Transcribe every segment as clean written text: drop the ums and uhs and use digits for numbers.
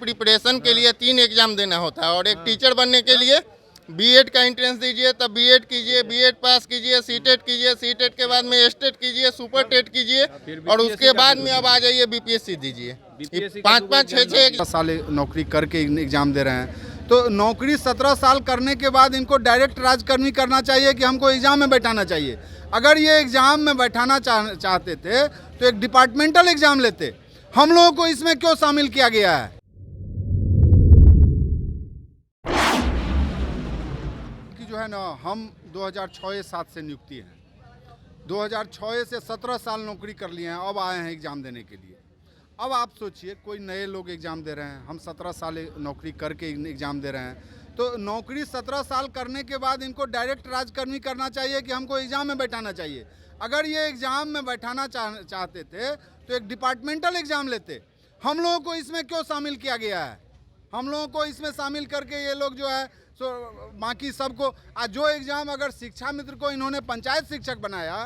Preparation के लिए 3 exam देना होता है और एक टीचर बनने के लिए बीएड का एंट्रेंस दीजिए, तब बीएड कीजिए, बीएड पास कीजिए, सीटेट कीजिए, सीटेट के बाद में एस्टेट कीजिए, सुपर टेट कीजिए और उसके बाद में अब आ जाइए बीपीएससी दीजिए। 5-5, 6-6 साल नौकरी करके एग्जाम दे रहे हैं, तो नौकरी 17 साल करने के बाद इनको डायरेक्ट राजकर्मी करना चाहिए कि हमको एग्जाम में बैठाना चाहिए। अगर ये एग्जाम में बैठाना चाहते थे तो एक डिपार्टमेंटल एग्जाम लेते। हम लोगों को इसमें क्यों शामिल किया गया है? जो है ना, हम 2006-7 से नियुक्ति हैं। 2006 से 17 साल नौकरी कर लिए हैं, अब आए हैं एग्ज़ाम देने के लिए। अब आप सोचिए, कोई नए लोग एग्ज़ाम दे रहे हैं, हम 17 साल नौकरी करके एग्ज़ाम दे रहे हैं, तो नौकरी 17 साल करने के बाद इनको डायरेक्ट राजकर्मी करना चाहिए कि हमको एग्ज़ाम में बैठाना चाहिए। अगर ये एग्ज़ाम में बैठाना चाहते थे तो एक डिपार्टमेंटल एग्ज़ाम लेते। हम लोगों को इसमें क्यों शामिल किया गया है? हम लोगों को इसमें शामिल करके ये लोग जो है सो बाकी सबको आज जो एग्ज़ाम, अगर शिक्षा मित्र को इन्होंने पंचायत शिक्षक बनाया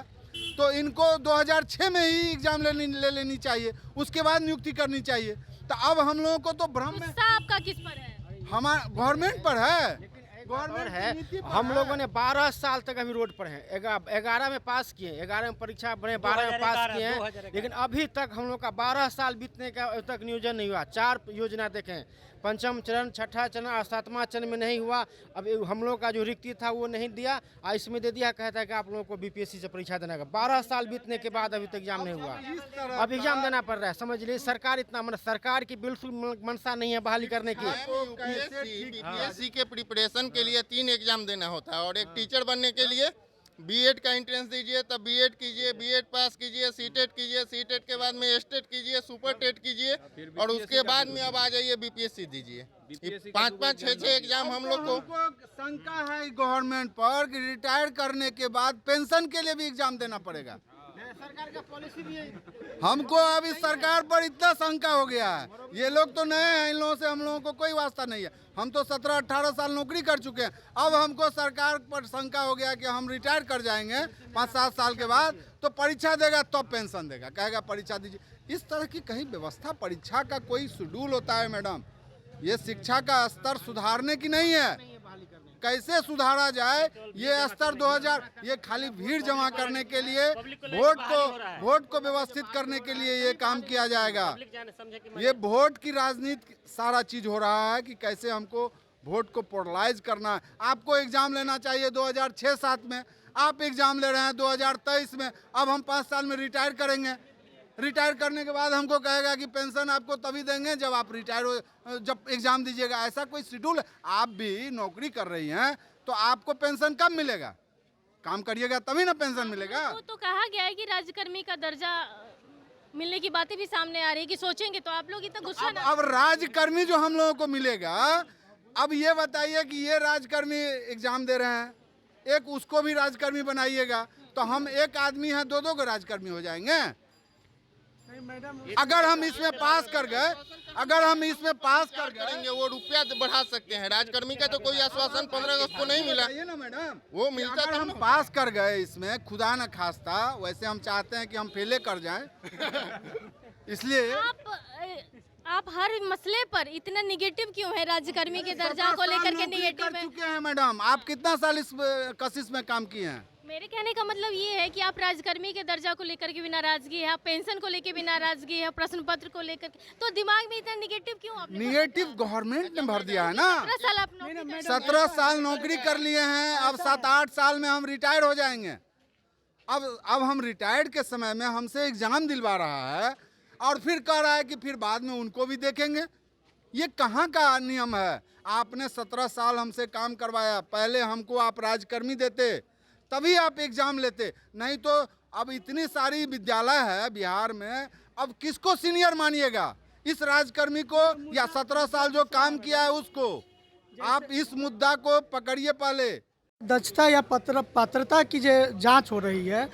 तो इनको 2006 में ही एग्ज़ाम ले लेनी चाहिए, उसके बाद नियुक्ति करनी चाहिए। तो अब हम लोगों को तो भ्रम में आपका किस पर है? हमारा गवर्नमेंट पर है, गवर्नमेंट है। हम लोगों ने 12 साल तक अभी रोड पर हैं। 11 में पास किए, 11 में परीक्षा बने, 12 में पास किए हैं, लेकिन अभी तक हम लोग का 12 साल बीतने का अभी तक नियोजन नहीं हुआ। 4 योजना देखें, पंचम चरण, छठा चरण और 7वां चरण में नहीं हुआ। अब हम लोग का जो रिक्ति था वो नहीं दिया और इसमें दे दिया, कहता है कि आप लोगों को बीपीएससी से परीक्षा देना है। 12 साल बीतने के बाद अभी तक एग्जाम नहीं हुआ, अब एग्जाम देना पड़ रहा है। समझ लीजिए, सरकार इतना सरकार की बिल्कुल मंशा नहीं है बहाली करने की। बीपीएससी के प्रिपरेशन के लिए 3 एग्जाम देना होता है और एक टीचर बनने के लिए बीएड का एंट्रेंस दीजिए, तब बीएड कीजिए, बीएड पास कीजिए, सीटेट कीजिए, सीटेट के बाद में एस्टेट कीजिए, सुपर टेट कीजिए और उसके बाद में अब आ जाइए बीपीएससी दीजिए। 5-5, 6-6 एग्जाम हम लोग को शंका है गवर्नमेंट पर कि रिटायर करने के बाद पेंशन के लिए भी एग्जाम देना पड़ेगा। सरकार का पॉलिसी भी है। हमको अभी सरकार पर इतना शंका हो गया है। ये लोग तो नए हैं, इन लोगों से हम लोगों को कोई वास्ता नहीं है। हम तो 17-18 साल नौकरी कर चुके हैं। अब हमको सरकार पर शंका हो गया कि हम रिटायर कर जाएंगे 5-7 साल के बाद, तो परीक्षा देगा तब पेंशन देगा, कहेगा परीक्षा दीजिए। इस तरह की कहीं व्यवस्था, परीक्षा का कोई शेड्यूल होता है मैडम? ये शिक्षा का स्तर सुधारने की नहीं है। कैसे सुधारा जाए ये स्तर 2000, ये खाली भीड़ जमा करने के लिए, वोट को व्यवस्थित करने के लिए ये काम किया जाएगा। ये वोट की राजनीति सारा चीज हो रहा है कि कैसे हमको वोट को पोलराइज करना है। आपको एग्जाम लेना चाहिए 2006-7 में, आप एग्जाम ले रहे हैं 2023 में। अब हम 5 साल में रिटायर करेंगे। रिटायर करने के बाद हमको कहेगा कि पेंशन आपको तभी देंगे जब आप रिटायर हो, जब एग्जाम दीजिएगा। ऐसा कोई शेड्यूल है? आप भी नौकरी कर रही हैं तो आपको पेंशन कब मिलेगा? काम करिएगा तभी ना पेंशन मिलेगा। वो तो कहा गया है कि राजकर्मी का दर्जा मिलने की बातें भी सामने आ रही है कि सोचेंगे तो आप लोग इतना गुस्सा ना। अब राजकर्मी जो हम लोगों को मिलेगा, अब ये बताइए कि ये राजकर्मी एग्जाम दे रहे हैं, एक उसको भी राजकर्मी बनाइएगा तो हम एक आदमी हैं, 2-2 को राजकर्मी हो जाएंगे। अगर हम इसमें पास कर गए, करेंगे वो रुपया बढ़ा सकते हैं। राजकर्मी का तो कोई आश्वासन 15 अगस्त को नहीं मिला ना मैडम, वो मिलता अगर हम पास कर गए इसमें, खुदा न खास्ता, वैसे हम चाहते हैं कि हम फेले कर जाएं। इसलिए आप हर मसले पर इतना निगेटिव क्यों है? राजकर्मी के दर्जा को लेकर के निगेटिव कर है। चुके हैं मैडम। आप कितना साल इस कशिश में काम किए हैं? मेरे कहने का मतलब ये है कि आप राजकर्मी के दर्जा को लेकर के भी नाराजगी है, आप पेंशन को लेकर भी नाराजगी है, प्रश्न पत्र को लेकर, तो दिमाग में इतना निगेटिव क्यों? आपने निगेटिव गवर्नमेंट ने भर दिया है ना। 17 साल नौकरी कर लिए हैं, अब 7-8 साल में हम रिटायर हो जाएंगे। अब हम रिटायर्ड के समय में हमसे एग्जाम दिलवा रहा है और फिर कह रहा है कि फिर बाद में उनको भी देखेंगे। ये कहाँ का नियम है? आपने 17 साल हमसे काम करवाया, पहले हमको आप राजकर्मी देते तभी आप एग्जाम लेते, नहीं तो अब इतनी सारी विद्यालय है बिहार में, अब किसको सीनियर मानिएगा? इस राजकर्मी को या 17 साल जो काम किया है उसको? आप इस मुद्दा को पकड़िए पहले। दक्षता या पात्रता की जो जांच हो रही है,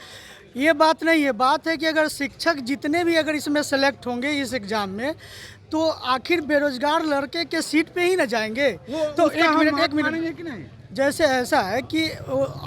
ये बात नहीं है। बात है कि अगर शिक्षक जितने भी अगर इसमें सेलेक्ट होंगे इस एग्ज़ाम में, तो आखिर बेरोजगार लड़के के सीट पे ही न जाएंगे। तो एक मिनट जैसे ऐसा है कि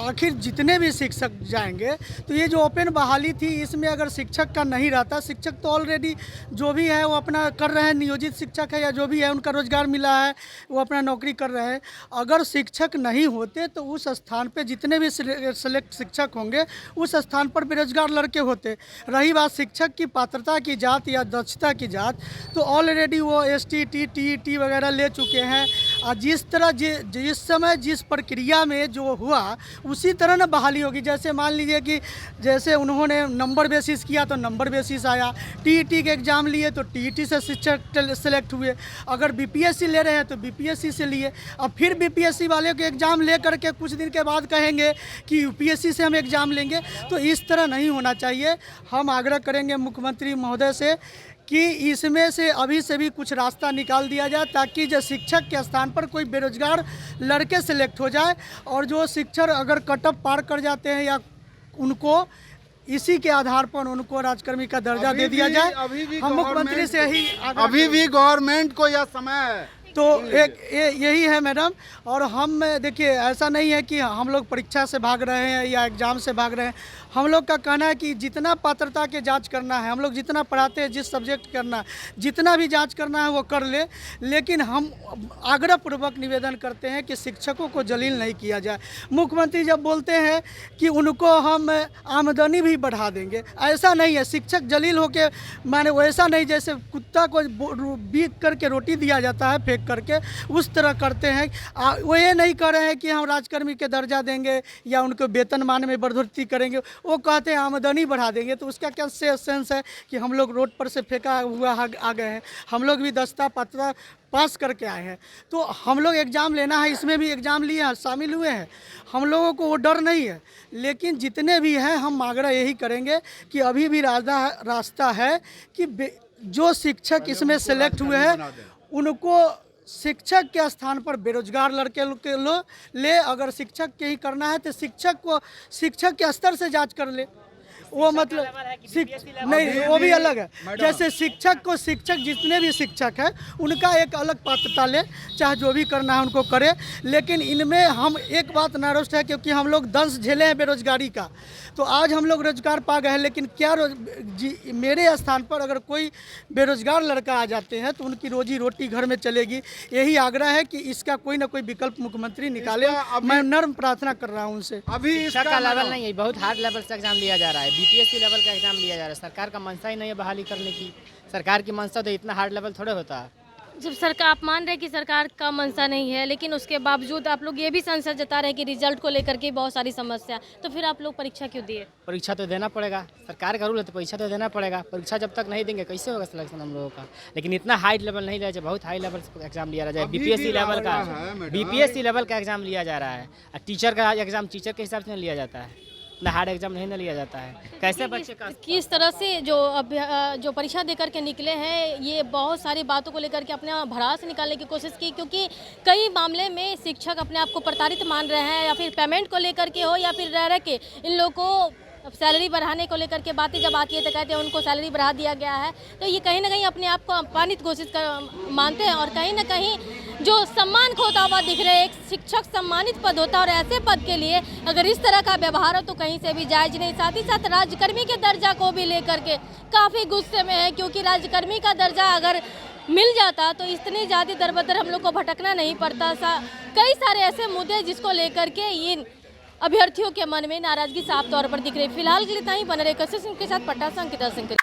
आखिर जितने भी शिक्षक जाएंगे तो ये जो ओपन बहाली थी इसमें अगर शिक्षक का नहीं रहता, शिक्षक तो ऑलरेडी जो भी है वो अपना कर रहे हैं, नियोजित शिक्षक है या जो भी है उनका रोजगार मिला है, वो अपना नौकरी कर रहे हैं। अगर शिक्षक नहीं होते तो उस स्थान पे जितने भी सेलेक्ट शिक्षक होंगे उस स्थान पर बेरोजगार लड़के होते। रही बात शिक्षक की पात्रता की जात या दक्षता की जात, तो ऑलरेडी वो STT TET वगैरह ले चुके हैं। और जिस तरह जिस समय जिस प्रक्रिया में जो हुआ उसी तरह ना बहाली होगी। जैसे मान लीजिए कि जैसे उन्होंने नंबर बेसिस किया तो नंबर बेसिस आया, TET के एग्ज़ाम लिए तो TET से शिक्षक सेलेक्ट हुए, अगर BPSC ले रहे हैं तो BPSC से लिए। अब फिर BPSC वाले के एग्ज़ाम ले करके कुछ दिन के बाद कहेंगे कि UPSC से हम एग्ज़ाम लेंगे, तो इस तरह नहीं होना चाहिए। हम आग्रह करेंगे मुख्यमंत्री महोदय से कि इसमें से अभी से भी कुछ रास्ता निकाल दिया जाए ताकि जो शिक्षक के स्थान पर कोई बेरोजगार लड़के सेलेक्ट हो जाए, और जो शिक्षक अगर कटअप पार कर जाते हैं या उनको इसी के आधार पर उनको राजकर्मी का दर्जा दे दिया जाए। हम मुख्यमंत्री से ही अभी भी गवर्नमेंट को यह समय है। तो यही है मैडम। और हम देखिए ऐसा नहीं है कि हम लोग परीक्षा से भाग रहे हैं या एग्ज़ाम से भाग रहे हैं। हम लोग का कहना है कि जितना पात्रता के जांच करना है, हम लोग जितना पढ़ाते हैं, जिस सब्जेक्ट करना है, जितना भी जांच करना है वो कर ले, लेकिन हम आग्रहपूर्वक निवेदन करते हैं कि शिक्षकों को जलील नहीं किया जाए। मुख्यमंत्री जब बोलते हैं कि उनको हम आमदनी भी बढ़ा देंगे, ऐसा नहीं है। शिक्षक जलील होके माने वैसा नहीं जैसे कुत्ता को बीक करके रोटी दिया जाता है फेंक करके, उस तरह करते हैं। वो ये नहीं कर रहे हैं कि हम राजकर्मी के दर्जा देंगे या उनको वेतनमान में बढ़ोतरी करेंगे, वो कहते हैं आमदनी बढ़ा देंगे। तो उसका क्या सेंस है कि हम लोग रोड पर से फेंका हुआ आ गए हैं? हम लोग भी दस्ता पत्रा पास करके आए हैं, तो हम लोग एग्ज़ाम लेना है, इसमें भी एग्ज़ाम लिए हैं, शामिल हुए हैं, हम लोगों को वो डर नहीं है। लेकिन जितने भी हैं हम आग्रह यही करेंगे कि अभी भी रास्ता है कि जो शिक्षक इसमें सेलेक्ट हुए हैं उनको शिक्षक के स्थान पर बेरोजगार लड़के ले। अगर शिक्षक के ही करना है तो शिक्षक को शिक्षक के स्तर से जांच कर ले। वो मतलब नहीं, वो भी अलग है। जैसे शिक्षक को शिक्षक जितने भी शिक्षक हैं उनका एक अलग पात्रता ले, चाहे जो भी करना है उनको करे। लेकिन इनमें हम एक बात नाराज है क्योंकि हम लोग दंश झेले हैं बेरोजगारी का, तो आज हम लोग रोजगार पा गए हैं। लेकिन क्या मेरे स्थान पर अगर कोई बेरोजगार लड़का आ जाते हैं तो उनकी रोजी रोटी घर में चलेगी। यही आग्रह है कि इसका कोई ना कोई विकल्प मुख्यमंत्री निकाले। मैं नर्म प्रार्थना कर रहा हूँ उनसे। अभी इसका लेवल नहीं है, बहुत हार्ड लेवल से एग्जाम लिया जा रहा है, BPSC लेवल का एग्जाम लिया जा रहा है। सरकार का मंशा ही नहीं है बहाली करने की। सरकार की मंशा तो इतना हार्ड लेवल थोड़े होता है। जब सरकार, आप मान रहे हैं कि सरकार का मंशा नहीं है, लेकिन उसके बावजूद आप लोग ये भी संशय जता रहे हैं कि रिजल्ट को लेकर के बहुत सारी समस्या, तो फिर आप लोग परीक्षा क्यों दिए? परीक्षा तो देना पड़ेगा, सरकार का रूल है तो परीक्षा तो देना पड़ेगा। परीक्षा जब तक नहीं देंगे कैसे होगा सिलेक्शन हम लोगों का? लेकिन इतना हाई लेवल नहीं लिया जाए, बहुत हाई लेवल से एग्जाम लिया जाए। BPSC लेवल का एग्जाम लिया जा रहा है। टीचर का एग्जाम टीचर के हिसाब से लिया जाता है, ना हार्ड एग्जाम नहीं ना लिया जाता है। कैसे बच्चे का किस तरह से जो परीक्षा देकर के निकले हैं, ये बहुत सारी बातों को लेकर के अपने भड़ास निकालने की कोशिश की, क्योंकि कई मामले में शिक्षक अपने आप को प्रताड़ित मान रहे हैं, या फिर पेमेंट को लेकर के हो या फिर रह के इन लोगों को सैलरी बढ़ाने को लेकर के बातें जब आती है तो कहते हैं उनको सैलरी बढ़ा दिया गया है। तो ये कहीं ना कहीं अपने आप को अपमानित घोषित मानते हैं, और कहीं ना कहीं जो सम्मान खोता हुआ दिख रहे हैं। एक शिक्षक सम्मानित पद होता है और ऐसे पद के लिए अगर इस तरह का व्यवहार हो तो कहीं से भी जायज नहीं। साथ ही साथ राज्यकर्मी के दर्जा को भी लेकर के काफ़ी गुस्से में है, क्योंकि राज्यकर्मी का दर्जा अगर मिल जाता तो इतनी ज़्यादा दरबदर हम लोग को भटकना नहीं पड़ता। कई सारे ऐसे मुद्दे जिसको लेकर के इन अभ्यर्थियों के मन में नाराजगी साफ तौर पर दिख रही है। फिलहाल के लिए इतना ही। बने रहे कशिश सिंह के साथ पट्टा से अंकिता सिंह।